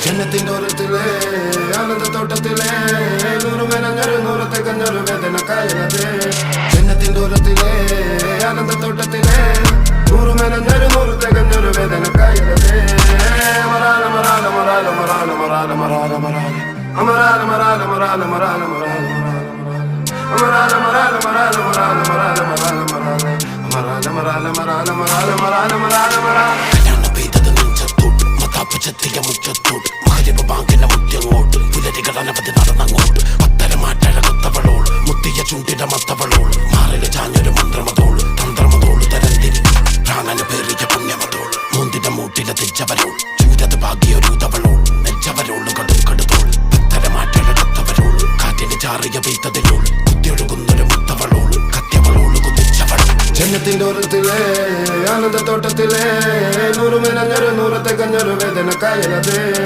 ജന്നത്തിന്റെ ഓരത്തിലെ ആനന്ദത്തോട്ടത്തിലെ നൂറുമേനഞ്ഞൊരു നൂറത്തെ കഞ്ഞൊരു വേദന കായലത് ജന്നത്തിന്റെ ഓരത്തിലെ ആനന്ദത്തോട്ടത്തിലെ നൂറുമേനഞ്ഞൊരു നൂറത്തെ കഞ്ഞൊരു വേദന കായലത് മറാല മറാല മറാല മറാല മറാല മറാല മറാല അമറാല മറാല മറാല മറാല മറാല അമറാല മറാല മറാല മറാല മറാല മറാല മറാല അമറാല മറാല മറാല മറാല മറാല മറാല മറാല കല്യാണം പെയ്തത് നെഞ്ചത്തോട്ട് മതാപ്പുചെത്തിയ മുറ്റത്തോട്ട് മകരിവ് ബാങ്കിന്റെ മുറ്റങ്ങോട്ട് പുലരികൾ അനവധി നടന്നങ്ങോട്ട് ഒത്തരമാറ്റഴകത്തവളോള് മുത്തിയ ചൂണ്ടിട മത്തവളോള് മാറില് ചാഞ്ഞൊരു മന്ത്രമതോള് തന്ത്രമതോള് തരംതിരി പ്രാണന് പേറിയ പുണ്യമതോള് മൂന്നിട മൂട്ടില തിരിച്ചവരോൾ ചൂരത് ഭാഗ്യൊരൂതവളോൾ നെഞ്ചവരോള് കടും കടുതോൾ ഒത്തരമാറ്റഴകത്തവരോള് കാറ്റിന് ചാറിയ പെയ്തതിലോള് കുത്തിയൊഴുകുന്നൊരു മുത്തവളോള് കത്യവളോള് കുതിച്ചവളോൾ ജന്നത്തിന്റെ ഓരത്തിലെ ആനന്ദത്തോട്ടത്തിലെ നൂറുമേനഞ്ഞൊരു നൂറത്തെ കഞ്ഞൊരു വേദന കായലത്